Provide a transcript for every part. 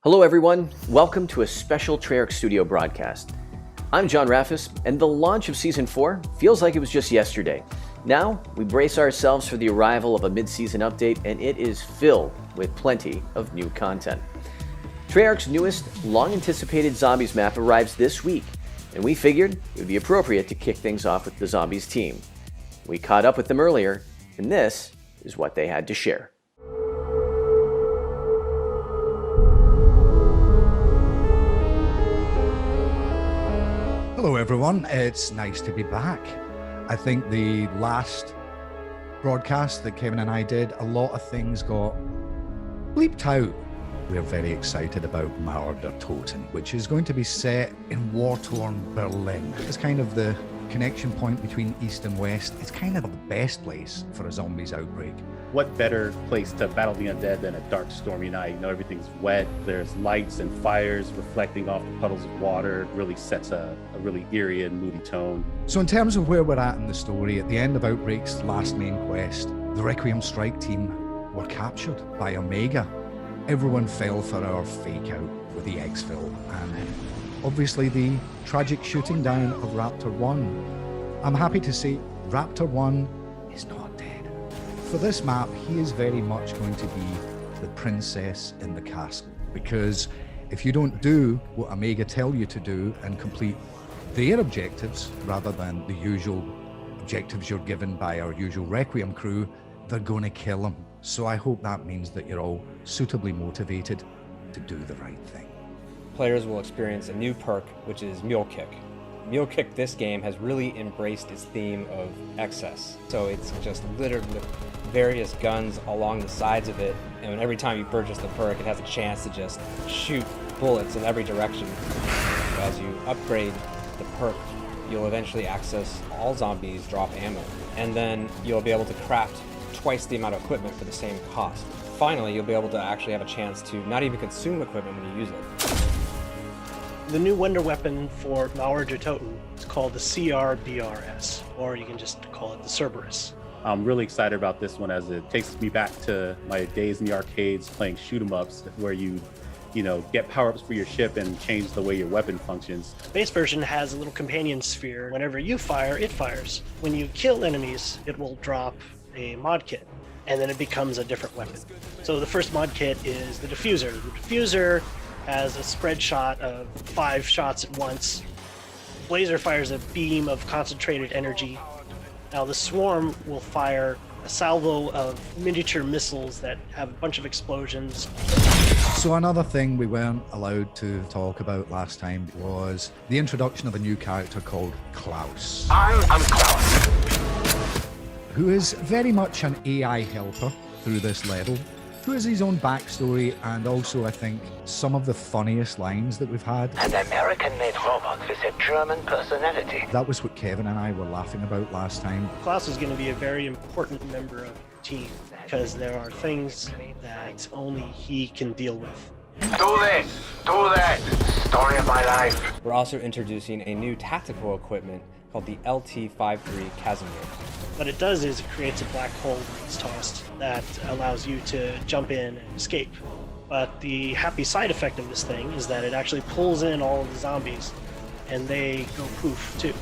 Hello everyone, welcome to a special Treyarch Studio broadcast. I'm John Raffis, and the launch of Season 4 feels like it was just yesterday. Now, we brace ourselves for the arrival of a mid-season update, and it is filled with plenty of new content. Treyarch's newest, long-anticipated Zombies map arrives this week, and we figured it would be appropriate to kick things off with the Zombies team. We caught up with them earlier, and this is what they had to share. Hello everyone, it's nice to be back. I think the last broadcast that Kevin and I did, a lot of things got bleeped out. We're very excited about Toten, which is going to be set in war-torn Berlin. It's kind of the connection point between East and West. It's kind of the best place for a zombies outbreak. What better place to battle the undead than a dark, stormy night? You know, everything's wet, there's lights and fires reflecting off the puddles of water. It really sets a really eerie and moody tone. So in terms of where we're at in the story, at the end of Outbreak's last main quest, the Requiem strike team were captured by Omega. Everyone fell for our fake out with the exfil, and obviously the tragic shooting down of Raptor 1. I'm happy to say Raptor 1 is not dead. For this map, he is very much going to be the princess in the castle, because if you don't do what Omega tell you to do and complete their objectives rather than the usual objectives you're given by our usual Requiem crew, they're going to kill him. So I hope that means that you're all suitably motivated to do the right thing. Players will experience a new perk, which is Mule Kick. Mule Kick this game has really embraced its theme of excess. So it's just littered with various guns along the sides of it, and every time you purchase the perk, it has a chance to just shoot bullets in every direction. As you upgrade the perk, you'll eventually access all zombies drop ammo, and then you'll be able to craft twice the amount of equipment for the same cost. Finally, you'll be able to actually have a chance to not even consume equipment when you use it. The new wonder weapon for Toten is called the CRBRS, or you can just call it the Cerberus. I'm really excited about this one as it takes me back to my days in the arcades playing shoot-'em-ups where you get power-ups for your ship and change the way your weapon functions. The base version has a little companion sphere. Whenever you fire, it fires. When you kill enemies, it will drop a mod kit, and then it becomes a different weapon. So the first mod kit is the diffuser. The diffuser has a spread shot of 5 shots at once. Blazer fires a beam of concentrated energy. Now the swarm will fire a salvo of miniature missiles that have a bunch of explosions. So another thing we weren't allowed to talk about last time was the introduction of a new character called Klaus. I'm Klaus, who is very much an AI helper through this level, who has his own backstory and also, I think, some of the funniest lines that we've had. an American-made robot with a German personality. That was what Kevin and I were laughing about last time. Klaus is going to be a very important member of the team because there are things that only he can deal with. Do this, do that. Story of my life. We're also introducing a new tactical equipment called the LT-53 Casimir. What it does is it creates a black hole when it's tossed that allows you to jump in and escape. But the happy side effect of this thing is that it actually pulls in all of the zombies and they go poof too.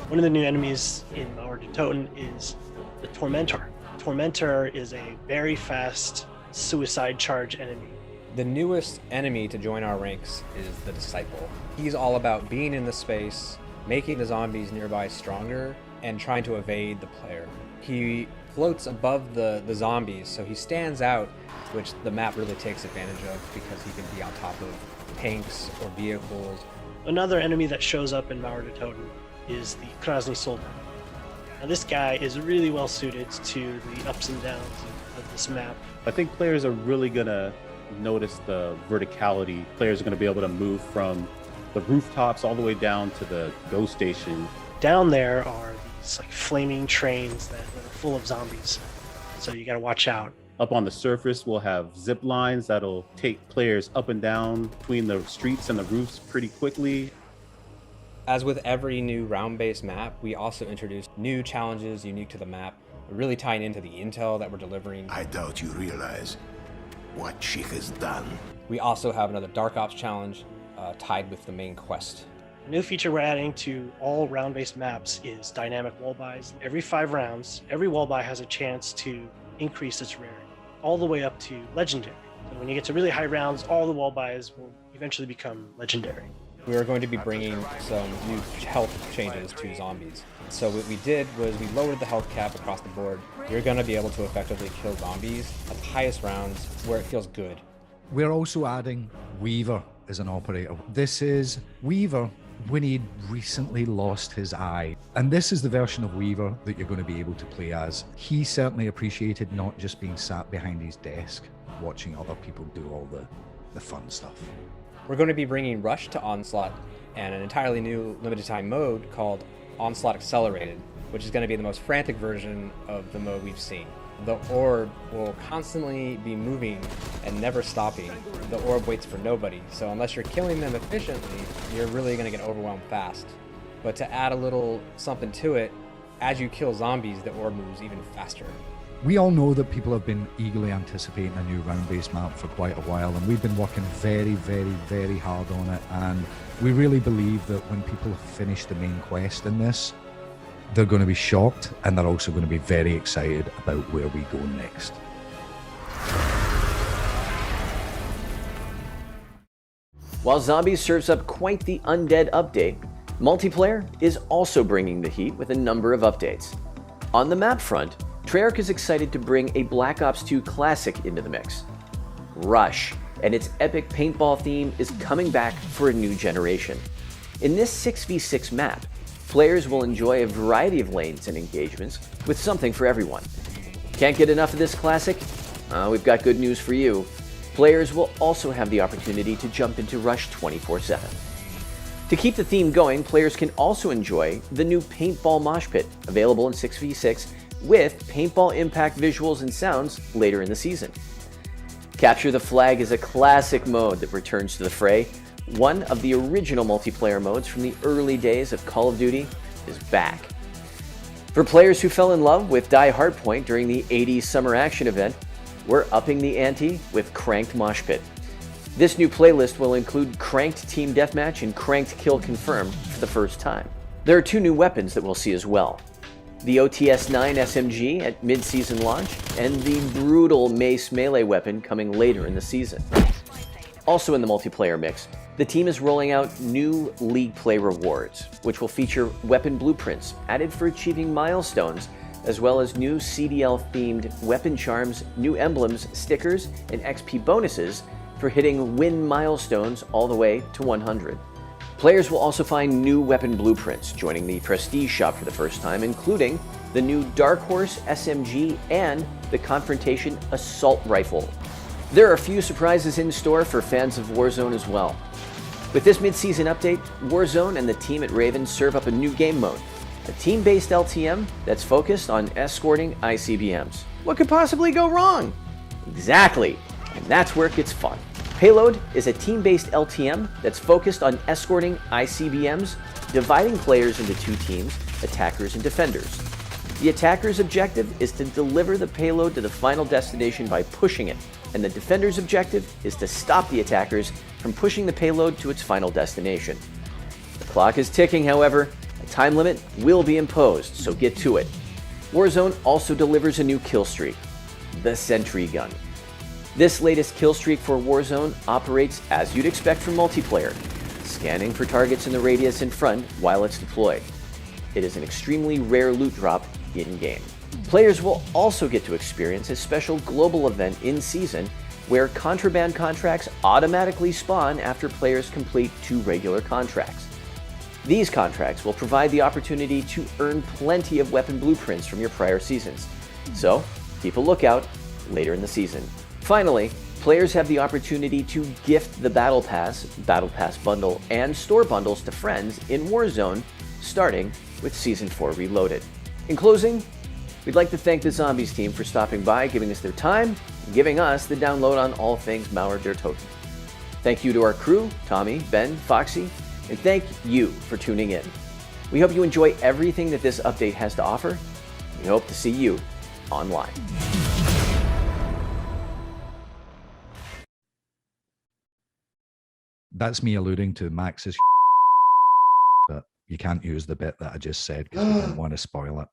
One of the new enemies in Toten is the Tormentor. Tormentor is a very fast suicide charge enemy. The newest enemy to join our ranks is the Disciple. He's all about being in the space, making the zombies nearby stronger, and trying to evade the player. He floats above the zombies, so he stands out, which the map really takes advantage of because he can be on top of tanks or vehicles. Another enemy that shows up in Toten is the Krasny Soldat. Now this guy is really well suited to the ups and downs of this map. I think players are really gonna notice the verticality. Players are gonna be able to move from the rooftops all the way down to the GO station. Down there are these like flaming trains that are full of zombies, so you gotta watch out. Up on the surface, we'll have zip lines that'll take players up and down between the streets and the roofs pretty quickly. As with every new round-based map, we also introduced new challenges unique to the map, really tying into the intel that we're delivering. I doubt you realize what she has done. We also have another Dark Ops challenge tied with the main quest. A new feature we're adding to all round-based maps is dynamic wall buys. Every 5 rounds, every wall buy has a chance to increase its rarity, all the way up to legendary. So when you get to really high rounds, all the wall buys will eventually become legendary. We are going to be bringing some new health changes to zombies. So what we did was we lowered the health cap across the board. You're going to be able to effectively kill zombies at the highest rounds where it feels good. We're also adding Weaver as an operator. This is Weaver when he'd recently lost his eye. And this is the version of Weaver that you're going to be able to play as. He certainly appreciated not just being sat behind his desk, watching other people do all the fun stuff. We're going to be bringing Rush to Onslaught and an entirely new limited time mode called Onslaught Accelerated, which is going to be the most frantic version of the mode we've seen. The orb will constantly be moving and never stopping. The orb waits for nobody, so unless you're killing them efficiently, you're really going to get overwhelmed fast. But to add a little something to it, as you kill zombies, the orb moves even faster. We all know that people have been eagerly anticipating a new round-based map for quite a while, and we've been working very, very, very hard on it, and we really believe that when people finish the main quest in this, they're going to be shocked, and they're also going to be very excited about where we go next. While Zombies serves up quite the undead update, multiplayer is also bringing the heat with a number of updates. On the map front, Treyarch is excited to bring a Black Ops 2 classic into the mix. Rush and its epic paintball theme is coming back for a new generation. In this 6v6 map, players will enjoy a variety of lanes and engagements with something for everyone. Can't get enough of this classic? We've got good news for you. Players will also have the opportunity to jump into Rush 24/7. To keep the theme going, players can also enjoy the new Paintball Mosh Pit, available in 6v6 with paintball impact visuals and sounds later in the season. Capture the Flag is a classic mode that returns to the fray. One of the original multiplayer modes from the early days of Call of Duty is back. For players who fell in love with Die Hardpoint during the 80s Summer Action event, we're upping the ante with Cranked Mosh Pit. This new playlist will include Cranked Team Deathmatch and Cranked Kill Confirmed for the first time. There are 2 new weapons that we'll see as well. The OTS-9 SMG at mid-season launch, and the brutal Mace melee weapon coming later in the season. Also in the multiplayer mix, the team is rolling out new League Play rewards, which will feature weapon blueprints added for achieving milestones, as well as new CDL-themed weapon charms, new emblems, stickers, and XP bonuses for hitting win milestones all the way to 100. Players will also find new weapon blueprints joining the Prestige shop for the first time, including the new Dark Horse SMG and the Confrontation Assault Rifle. There are a few surprises in store for fans of Warzone as well. With this mid-season update, Warzone and the team at Raven serve up a new game mode, a team-based LTM that's focused on escorting ICBMs. What could possibly go wrong? Exactly, and that's where it gets fun. Payload is a team-based LTM that's focused on escorting ICBMs, dividing players into 2 teams, attackers and defenders. The attacker's objective is to deliver the payload to the final destination by pushing it, and the defender's objective is to stop the attackers from pushing the payload to its final destination. The clock is ticking, however. A time limit will be imposed, so get to it. Warzone also delivers a new kill streak, the Sentry Gun. This latest kill streak for Warzone operates as you'd expect from multiplayer, scanning for targets in the radius in front while it's deployed. It is an extremely rare loot drop in-game. Players will also get to experience a special global event in-season where contraband contracts automatically spawn after players complete 2 regular contracts. These contracts will provide the opportunity to earn plenty of weapon blueprints from your prior seasons. So, keep a lookout later in the season. Finally, players have the opportunity to gift the Battle Pass Bundle, and store bundles to friends in Warzone, starting with Season 4 Reloaded. In closing, we'd like to thank the Zombies team for stopping by, giving us their time, and giving us the download on all things Mauer der Toten. Thank you to our crew, Tommy, Ben, Foxy, and thank you for tuning in. We hope you enjoy everything that this update has to offer. We hope to see you online. That's me alluding to Max's but you can't use the bit that I just said because we don't want to spoil it.